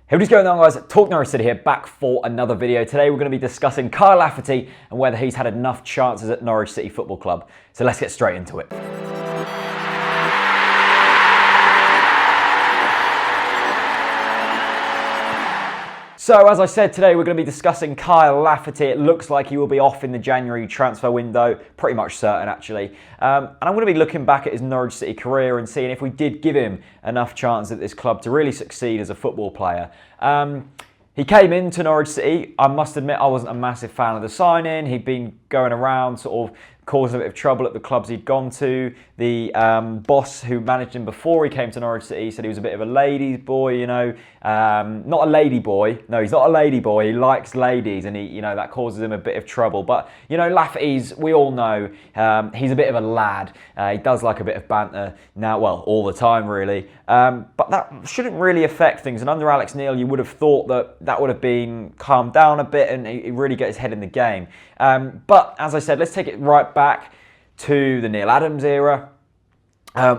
Hey, what is going on, guys? Talk Norwich City here, back for another video. Today we're going to be discussing Kyle Lafferty and whether he's had enough chances at Norwich City Football Club. So let's get straight into it. So, as I said, today we're going to be discussing Kyle Lafferty. It looks like he will be off in the January transfer window, pretty much certain actually. And I'm going to be looking back at his Norwich City career and seeing if we did give him enough chance at this club to really succeed as a football player. He came into Norwich City. I must admit I wasn't a massive fan of the signing. He'd been going around sort of causing a bit of trouble at the clubs he'd gone to. The boss who managed him before he came to Norwich City said he was a bit of a ladies' boy, you know. Not a lady boy. No, he's not a lady boy. He likes ladies and that causes him a bit of trouble. But, Lafferty's, we all know, he's a bit of a lad. He does like a bit of banter now, well, all the time really. But that shouldn't really affect things. And under Alex Neal, you would have thought that would have been calmed down a bit and he really get his head in the game. But as I said, let's take it right back to the Neal Adams era,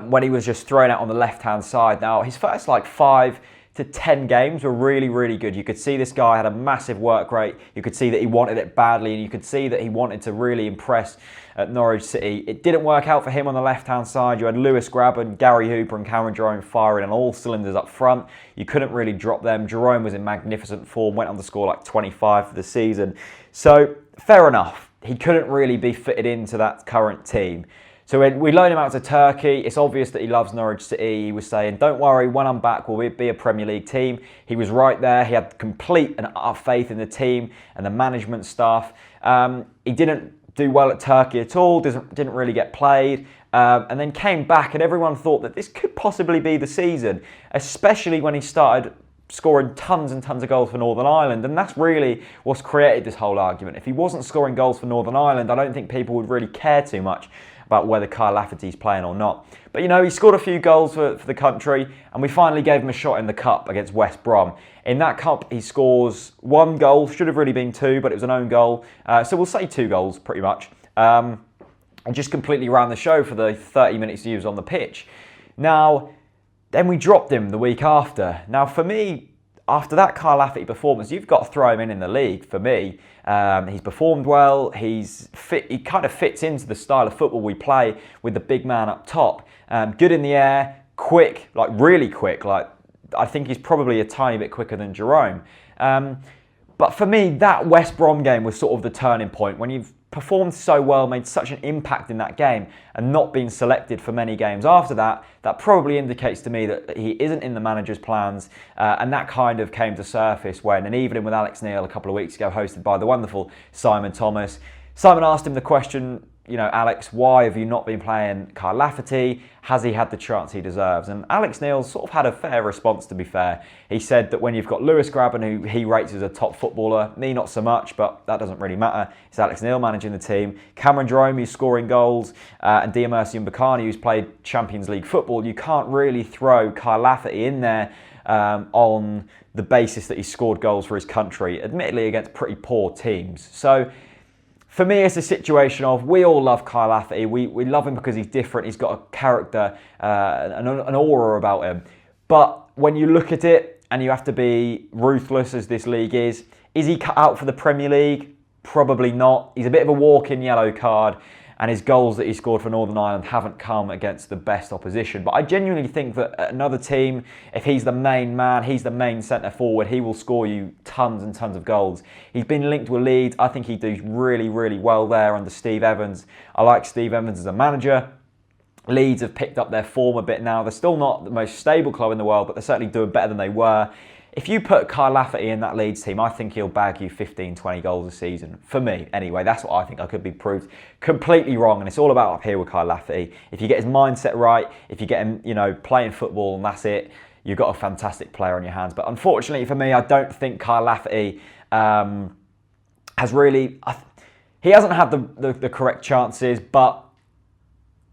when he was just thrown out on the left-hand side. Now, his first 5 to 10 games were really, really good. You could see this guy had a massive work rate. You could see that he wanted it badly, and you could see that he wanted to really impress at Norwich City. It didn't work out for him on the left-hand side. You had Lewis Grabban, Gary Hooper and Cameron Jerome firing on all cylinders up front. You couldn't really drop them. Jerome was in magnificent form, went on to score 25 for the season. So, fair enough. He couldn't really be fitted into that current team. So when we loaned him out to Turkey, it's obvious that he loves Norwich City. He was saying, don't worry, when I'm back, we'll be a Premier League team. He was right there. He had complete and utter faith in the team and the management staff. He didn't do well at Turkey at all, didn't really get played, and then came back and everyone thought that this could possibly be the season, especially when he started scoring tons and tons of goals for Northern Ireland, and that's really what's created this whole argument. If he wasn't scoring goals for Northern Ireland, I don't think people would really care too much about whether Kyle Lafferty's playing or not. But he scored a few goals for the country, and we finally gave him a shot in the cup against West Brom. In that cup, he scores 1 goal, should have really been 2, but it was an own goal. So we'll say 2 goals pretty much. And just completely ran the show for the 30 minutes he was on the pitch. Now, then we dropped him the week after. Now, for me, after that Kyle Lafferty performance, you've got to throw him in the league, for me. He's performed well. He's fit. He kind of fits into the style of football we play with the big man up top. Good in the air, quick, really quick. I think he's probably a tiny bit quicker than Jerome. But for me, that West Brom game was sort of the turning point. When you've performed so well, made such an impact in that game, and not been selected for many games after that, that probably indicates to me that he isn't in the manager's plans, and that kind of came to surface when an evening with Alex Neal a couple of weeks ago, hosted by the wonderful Simon Thomas. Simon asked him the question, Alex, why have you not been playing Kyle Lafferty? Has he had the chance he deserves? And Alex Neal sort of had a fair response, to be fair. He said that when you've got Lewis Grabban, who he rates as a top footballer, me not so much, but that doesn't really matter. It's Alex Neal managing the team. Cameron Jerome, who's scoring goals, and Diamersi Mbakani, who's played Champions League football. You can't really throw Kyle Lafferty in there on the basis that he scored goals for his country, admittedly against pretty poor teams. So, for me, it's a situation of, we all love Kyle Lafferty. We love him because he's different. He's got a character, an aura about him. But when you look at it, and you have to be ruthless as this league is he cut out for the Premier League? Probably not. He's a bit of a walk-in yellow card, and his goals that he scored for Northern Ireland haven't come against the best opposition. But I genuinely think that at another team, if he's the main man, he's the main centre forward, he will score you tons and tons of goals. He's been linked with Leeds. I think he does really, really well there under Steve Evans. I like Steve Evans as a manager. Leeds have picked up their form a bit now. They're still not the most stable club in the world, but they're certainly doing better than they were. If you put Kyle Lafferty in that Leeds team, I think he'll bag you 15, 20 goals a season. For me, anyway, that's what I think. I could be proved completely wrong, and it's all about up here with Kyle Lafferty. If you get his mindset right, if you get him, playing football and that's it, you've got a fantastic player on your hands. But unfortunately for me, I don't think Kyle Lafferty has really... He hasn't had the correct chances, but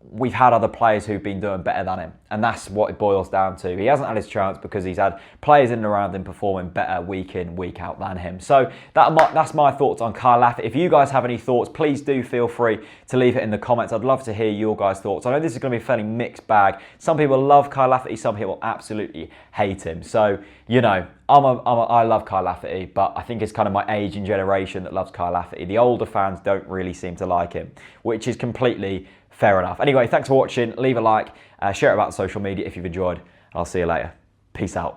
we've had other players who've been doing better than him, and that's what it boils down to. He hasn't had his chance because he's had players in and around him performing better week in, week out than him. So that's my thoughts on Kyle Lafferty. If you guys have any thoughts, please do feel free to leave it in the comments. I'd love to hear your guys' thoughts. I know this is going to be a fairly mixed bag. Some people love Kyle Lafferty, some people absolutely hate him. So, I love Kyle Lafferty, but I think it's kind of my age and generation that loves Kyle Lafferty. The older fans don't really seem to like him, which is completely fair enough. Anyway, thanks for watching. Leave a like, share it about social media if you've enjoyed. I'll see you later. Peace out.